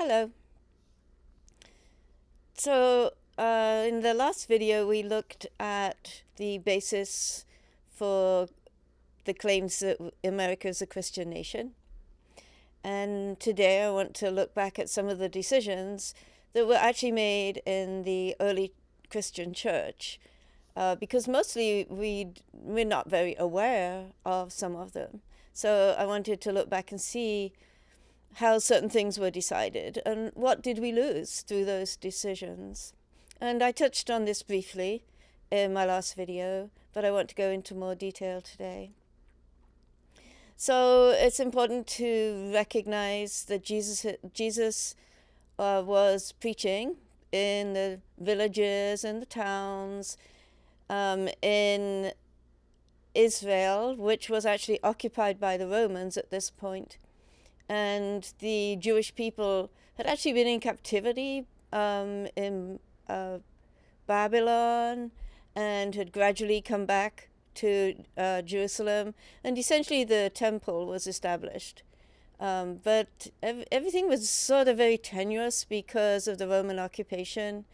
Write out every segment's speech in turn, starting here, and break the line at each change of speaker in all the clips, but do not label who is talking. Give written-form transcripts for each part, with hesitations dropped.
Hello. In the last video, we looked at the basis for the claims that America is a Christian nation. And today I want to look back at some of the decisions that were actually made in the early Christian church, because mostly we're not very aware of some of them. So I wanted to look back and see how certain things were decided and what did we lose through those decisions. And I touched on this briefly in my last video, but I want to go into more detail today. So it's important to recognize that Jesus was preaching in the villages and the towns in Israel, which was actually occupied by the Romans at this point. And the Jewish people had actually been in captivity in Babylon and had gradually come back to Jerusalem. And essentially the temple was established. But everything was sort of very tenuous because of the Roman occupation.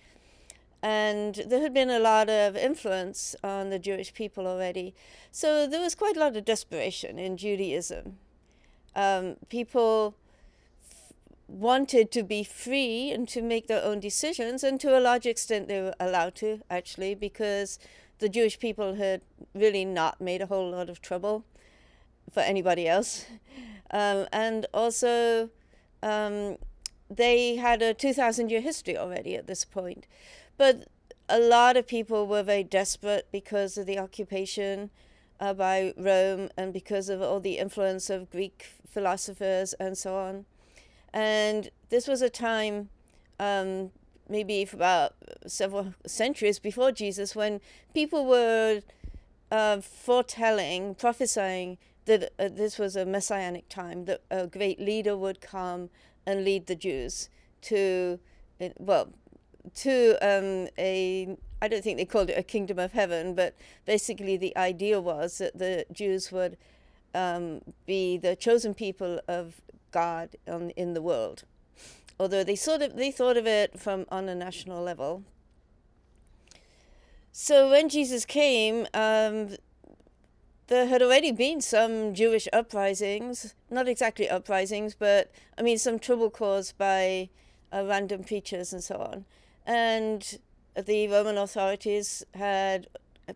And there had been a lot of influence on the Jewish people already. So there was quite a lot of desperation in Judaism. People wanted to be free and to make their own decisions, and to a large extent they were allowed to, actually, because the Jewish people had really not made a whole lot of trouble for anybody else. And also they had a 2,000-year history already at this point. But a lot of people were very desperate because of the occupation by Rome and because of all the influence of Greek philosophers and so on. And this was a time, maybe for about several centuries before Jesus, when people were prophesying that this was a messianic time, that a great leader would come and lead the Jews to I don't think they called it a kingdom of heaven, but basically the idea was that the Jews would be the chosen people of God in the world, although they thought of it on a national level. So when Jesus came, there had already been some Jewish uprisings, not exactly uprisings, but I mean some trouble caused by random preachers and so on. And the Roman authorities had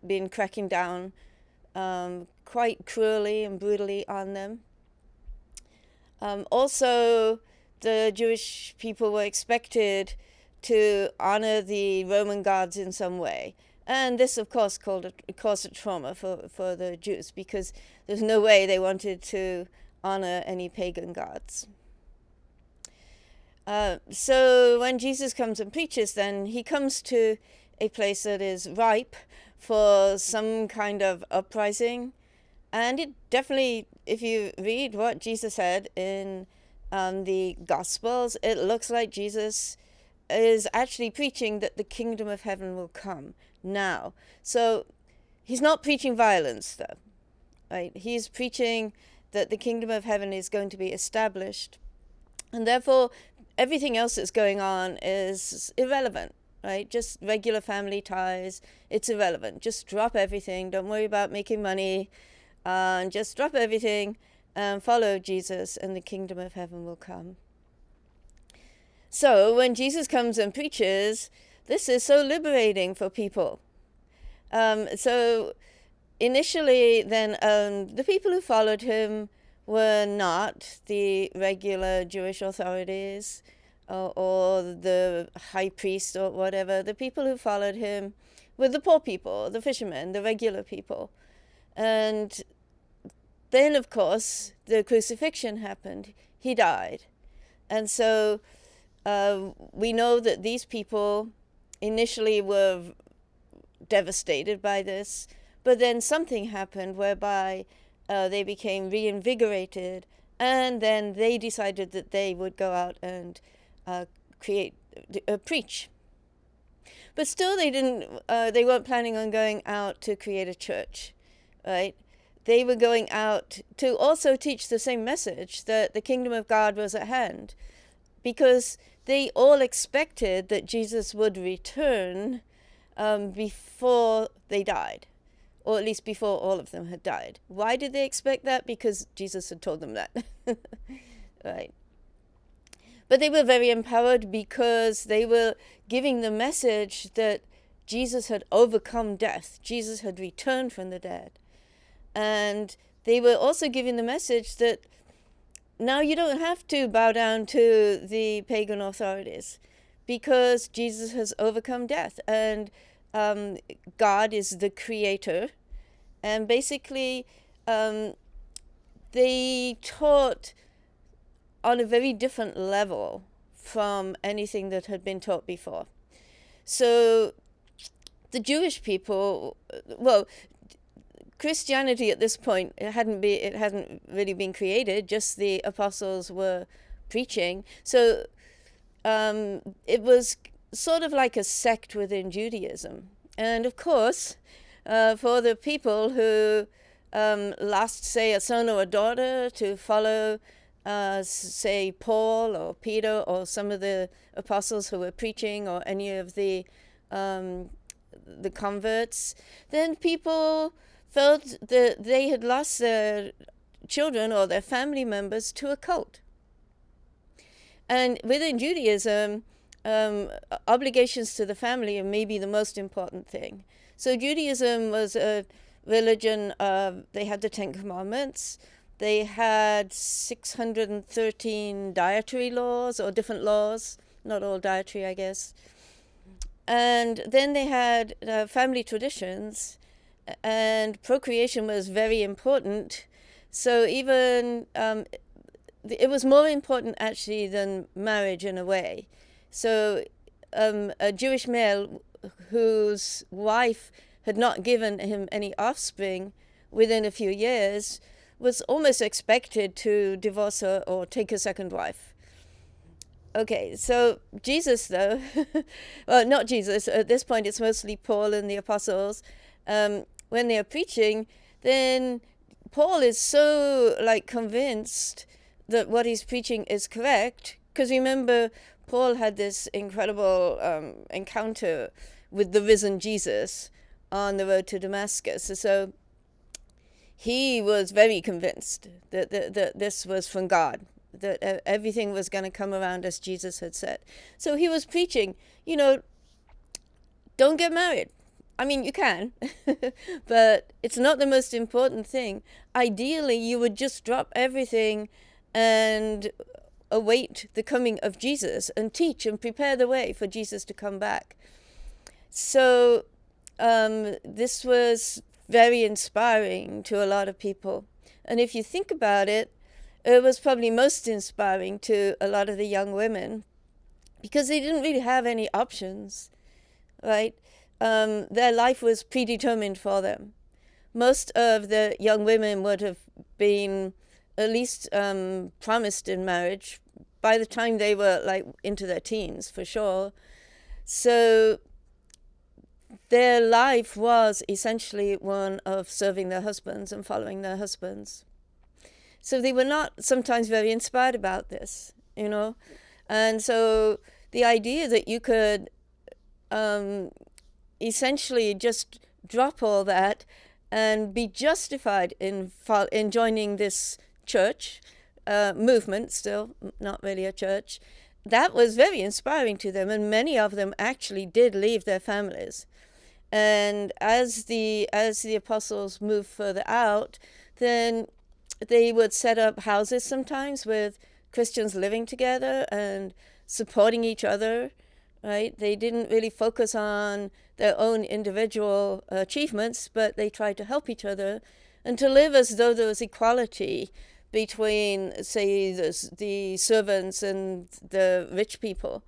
been cracking down quite cruelly and brutally on them. Also, the Jewish people were expected to honor the Roman gods in some way. And this, of course, caused a trauma for the Jews, because there's no way they wanted to honor any pagan gods. So when Jesus comes and preaches, then he comes to a place that is ripe for some kind of uprising. And it definitely, if you read what Jesus said in the Gospels, it looks like Jesus is actually preaching that the kingdom of heaven will come now. So he's not preaching violence, though, right? He's preaching that the kingdom of heaven is going to be established. And therefore, everything else that's going on is irrelevant, right? Just regular family ties, it's irrelevant. Just drop everything. Don't worry about making money. Just drop everything and follow Jesus, and the kingdom of heaven will come. So when Jesus comes and preaches, this is so liberating for people. So initially then the people who followed him were not the regular Jewish authorities or the high priest or whatever. The people who followed him were the poor people, the fishermen, the regular people. And then, of course, the crucifixion happened. He died. And so we know that these people initially were devastated by this, but then something happened whereby they became reinvigorated, and then they decided that they would go out and preach. But still they weren't planning on going out to create a church, right? They were going out to also teach the same message, that the kingdom of God was at hand. because they all expected that Jesus would return before they died, or at least before all of them had died. Why did they expect that? Because Jesus had told them that. Right. But they were very empowered because they were giving the message that Jesus had overcome death. Jesus had returned from the dead. And they were also giving the message that now you don't have to bow down to the pagan authorities because Jesus has overcome death. And God is the creator. And basically, they taught on a very different level from anything that had been taught before. So the Jewish people, well, Christianity at this point, it hadn't really been created, just the apostles were preaching. So it was sort of like a sect within Judaism. And of course, for the people who lost, say, a son or a daughter to follow say Paul or Peter or some of the apostles who were preaching, or any of the converts, then people felt that they had lost their children or their family members to a cult. And within Judaism, obligations to the family are maybe the most important thing. So Judaism was a religion of, they had the Ten Commandments. They had 613 dietary laws, or different laws, not all dietary, I guess. And then they had family traditions, and procreation was very important. So even, it was more important actually than marriage in a way. So a Jewish male whose wife had not given him any offspring within a few years was almost expected to divorce her or take a second wife. Okay, so Jesus, though, well, not Jesus, at this point it's mostly Paul and the apostles. When they're preaching, then Paul is so convinced that what he's preaching is correct, because remember, Paul had this incredible encounter with the risen Jesus on the road to Damascus. So he was very convinced that this was from God, that everything was going to come around as Jesus had said. So he was preaching, don't get married. I mean, you can, but it's not the most important thing. Ideally, you would just drop everything and await the coming of Jesus and teach and prepare the way for Jesus to come back. So this was very inspiring to a lot of people. And if you think about it, it was probably most inspiring to a lot of the young women because they didn't really have any options, right? Their life was predetermined for them. Most of the young women would have been at least promised in marriage by the time they were into their teens, for sure. So their life was essentially one of serving their husbands and following their husbands. So they were not sometimes very inspired about this, And so the idea that you could essentially just drop all that and be justified in joining this church movement, still not really a church, that was very inspiring to them. And many of them actually did leave their families. And as the apostles moved further out, then they would set up houses sometimes with Christians living together and supporting each other, right? They didn't really focus on their own individual achievements, but they tried to help each other and to live as though there was equality between, say, the servants and the rich people.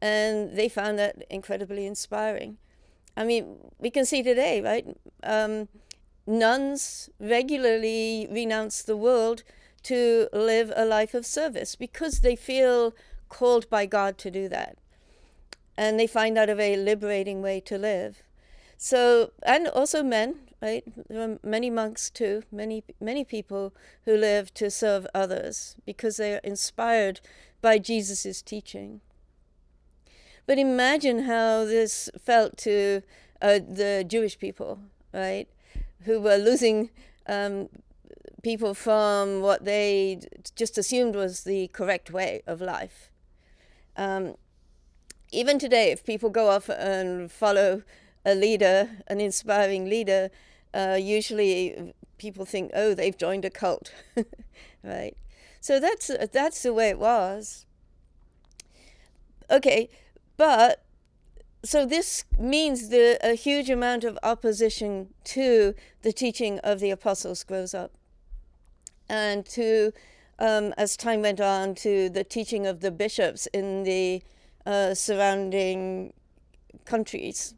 And they found that incredibly inspiring. I mean, we can see today, right? Nuns regularly renounce the world to live a life of service because they feel called by God to do that. And they find that a very liberating way to live. So, and also men, right? There are many monks too, many people who live to serve others because they are inspired by Jesus' teaching. But imagine how this felt to the Jewish people, right, who were losing people from what they just assumed was the correct way of life. Even today, if people go off and follow a leader, an inspiring leader, usually people think, oh, they've joined a cult, right? So that's the way it was. Okay, but so this means a huge amount of opposition to the teaching of the apostles grows up, and to, as time went on, to the teaching of the bishops in the surrounding countries.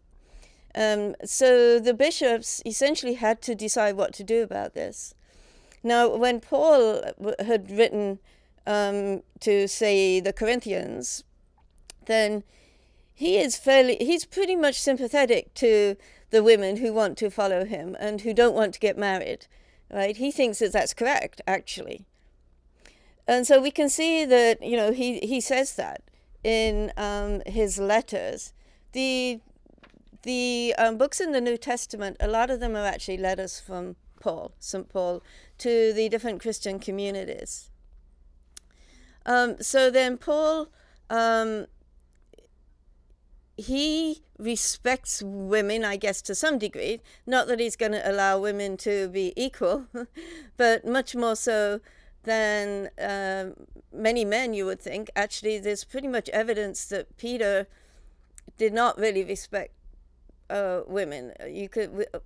So the bishops essentially had to decide what to do about this. Now, when Paul had written to, say, the Corinthians, then he's pretty much sympathetic to the women who want to follow him and who don't want to get married, right? He thinks that that's correct, actually. And so we can see that, he says that in his letters. The books in the New Testament, a lot of them are actually letters from St. Paul, to the different Christian communities. So then Paul, he respects women, I guess, to some degree. Not that he's going to allow women to be equal, but much more so than many men, you would think. Actually, there's pretty much evidence that Peter did not really respect women.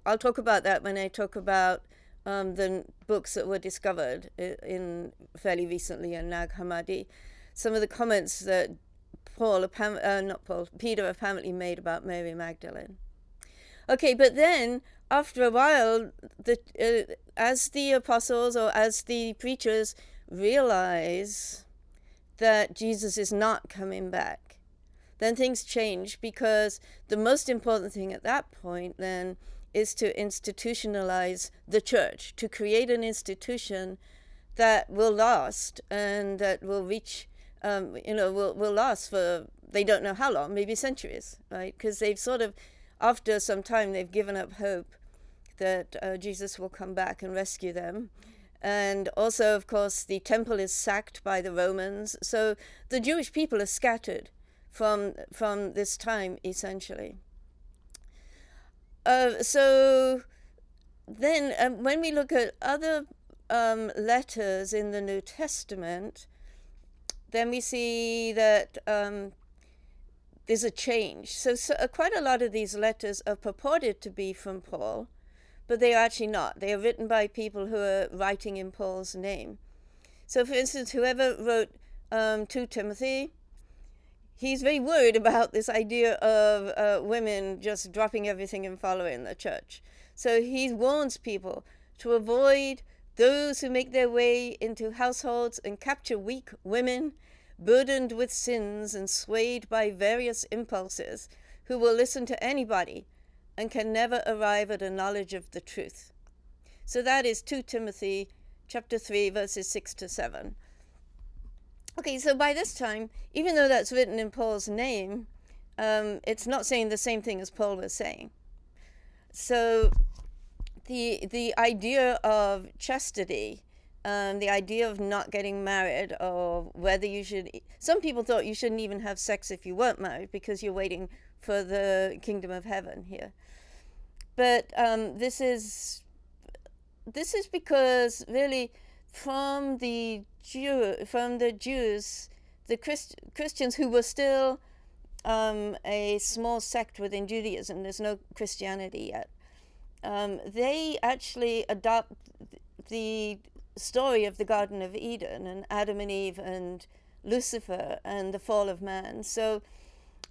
I'll talk about that when I talk about the books that were discovered in fairly recently in Nag Hammadi. Some of the comments that Peter apparently made about Mary Magdalene. Okay, but then after a while, as the apostles or as the preachers realize that Jesus is not coming back, then things change, because the most important thing at that point then is to institutionalize the church, to create an institution that will last and that will reach, will last for, they don't know how long, maybe centuries, right? Because they've sort of, after some time, they've given up hope that Jesus will come back and rescue them. And also, of course, the temple is sacked by the Romans. So the Jewish people are scattered from this time, essentially. So then when we look at other letters in the New Testament, then we see that there's a change. So quite a lot of these letters are purported to be from Paul, but they are actually not. They are written by people who are writing in Paul's name. So, for instance, whoever wrote 2 Timothy, he's very worried about this idea of women just dropping everything and following the church. So he warns people to avoid those who make their way into households and capture weak women, burdened with sins and swayed by various impulses, who will listen to anybody and can never arrive at a knowledge of the truth. So that is 2 Timothy chapter 3, verses 6 to 7. Okay, so by this time, even though that's written in Paul's name, it's not saying the same thing as Paul was saying. So the idea of chastity, the idea of not getting married, or whether you should, some people thought you shouldn't even have sex if you weren't married because you're waiting for the kingdom of heaven here. But this is because really from the Jews, the Christians who were still a small sect within Judaism, there's no Christianity yet, they actually adopt the story of the Garden of Eden and Adam and Eve and Lucifer and the fall of man. So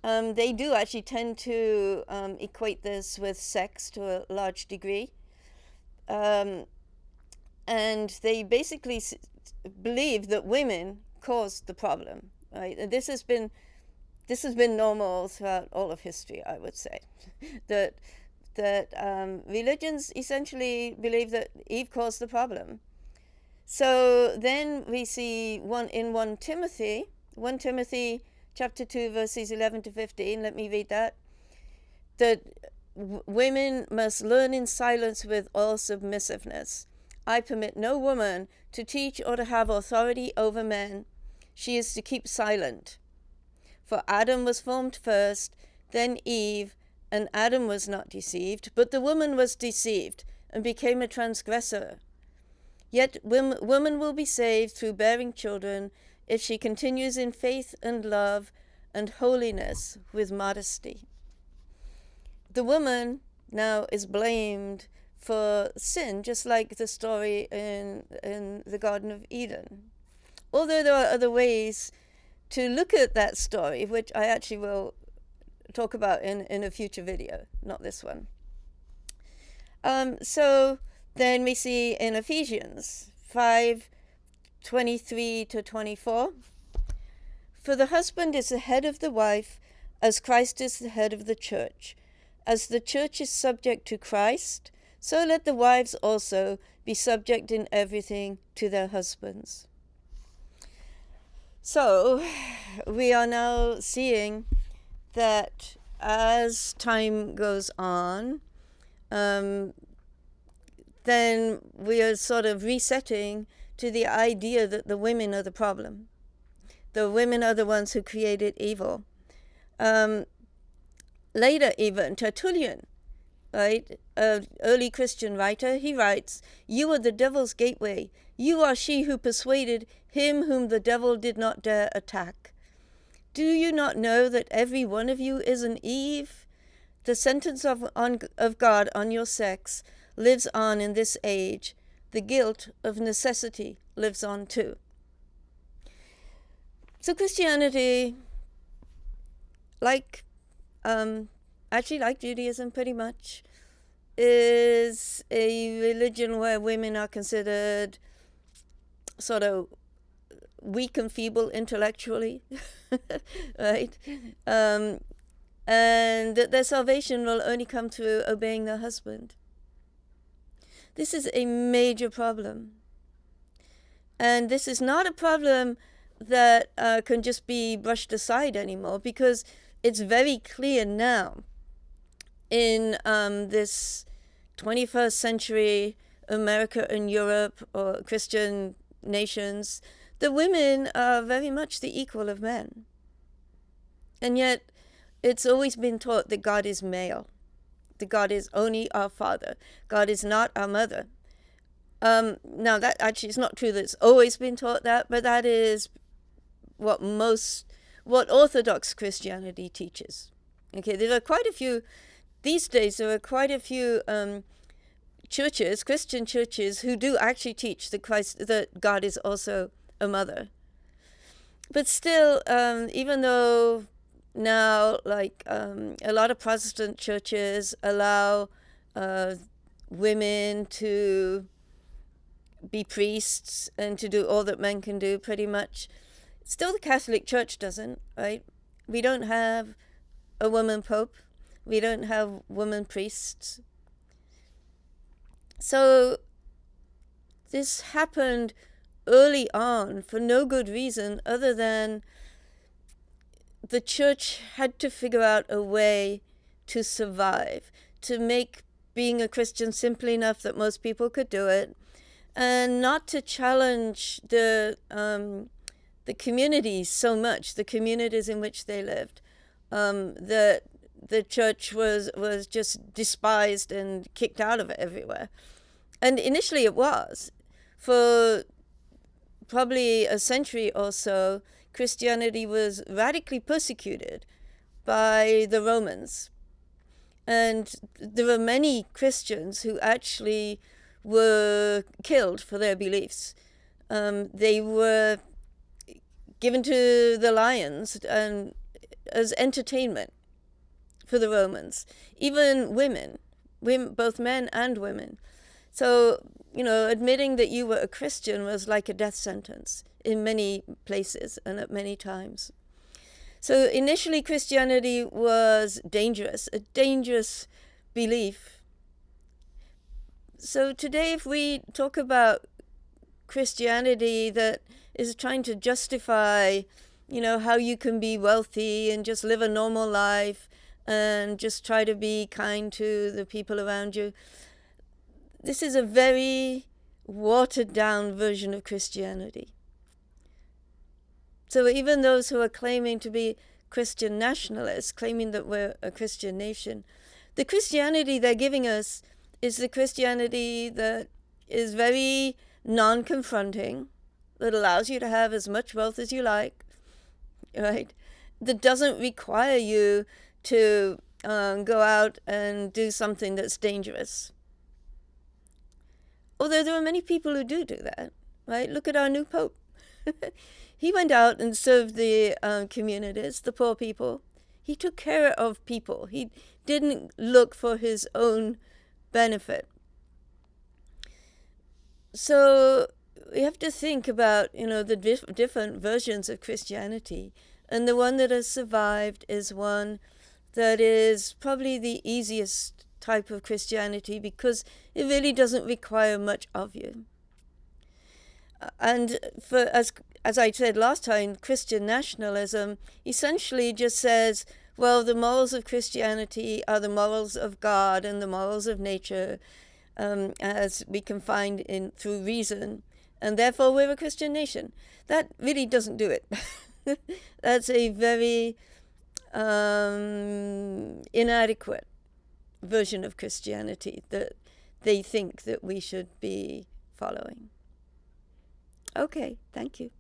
they do actually tend to equate this with sex to a large degree. And they basically believe that women caused the problem, right? And this has been normal throughout all of history, I would say, that religions essentially believe that Eve caused the problem. So then we see in 1 Timothy, 1 Timothy chapter 2, verses 11 to 15. Let me read that. That women must learn in silence with all submissiveness. I permit no woman to teach or to have authority over men. She is to keep silent. For Adam was formed first, then Eve, and Adam was not deceived, but the woman was deceived and became a transgressor. Yet woman will be saved through bearing children if she continues in faith and love and holiness with modesty. The woman now is blamed for sin, just like the story in the Garden of Eden. Although there are other ways to look at that story, which I actually will talk about in a future video, not this one. So then we see in Ephesians 5:23 to 24, for the husband is the head of the wife, as Christ is the head of the church. As the church is subject to Christ, so let the wives also be subject in everything to their husbands. So we are now seeing that as time goes on, then we are sort of resetting to the idea that the women are the problem. The women are the ones who created evil. Later even, Tertullian, right, an early Christian writer, he writes, "You are the devil's gateway. You are she who persuaded him whom the devil did not dare attack. Do you not know that every one of you is an Eve? The sentence of God on your sex lives on in this age. The guilt of necessity lives on too." So Christianity, like Judaism pretty much, is a religion where women are considered sort of weak and feeble intellectually, right? And that their salvation will only come through obeying their husband. This is a major problem. And this is not a problem that can just be brushed aside anymore, because it's very clear now in this 21st century America and Europe, or Christian nations, the women are very much the equal of men. And yet it's always been taught that God is male, that God is only our father, God is not our mother. Now that actually is not true that it's always been taught that, but that is what Orthodox Christianity teaches. Okay, there are quite a few, these days there are quite a few churches, Christian churches, who do actually teach that God is also a mother. But still, even though now, like a lot of Protestant churches allow women to be priests and to do all that men can do, pretty much, still the Catholic Church doesn't, right? We don't have a woman pope. We don't have women priests. So this happened early on for no good reason other than the church had to figure out a way to survive, to make being a Christian simple enough that most people could do it, and not to challenge the communities so much, the communities in which they lived. That the church was just despised and kicked out of it everywhere. And initially it was. For probably a century or so, Christianity was radically persecuted by the Romans. And there were many Christians who actually were killed for their beliefs. They were given to the lions and as entertainment for the Romans. Even women, both men and women. So, admitting that you were a Christian was like a death sentence in many places and at many times. So initially Christianity was dangerous, a dangerous belief. So today, if we talk about Christianity that is trying to justify how you can be wealthy and just live a normal life and just try to be kind to the people around you. This is a very watered down version of Christianity. So even those who are claiming to be Christian nationalists, claiming that we're a Christian nation, the Christianity they're giving us is the Christianity that is very non-confronting, that allows you to have as much wealth as you like, right? That doesn't require you to go out and do something that's dangerous. Although there are many people who do that, right? Look at our new Pope. He went out and served the communities, the poor people. He took care of people. He didn't look for his own benefit. So we have to think about, the different versions of Christianity. And the one that has survived is one that is probably the easiest type of Christianity because it really doesn't require much of you. And as I said last time, Christian nationalism essentially just says, well, the morals of Christianity are the morals of God and the morals of nature, as we can find through reason, and therefore we're a Christian nation. That really doesn't do it. That's a very inadequate version of Christianity that they think that we should be following. Okay, thank you.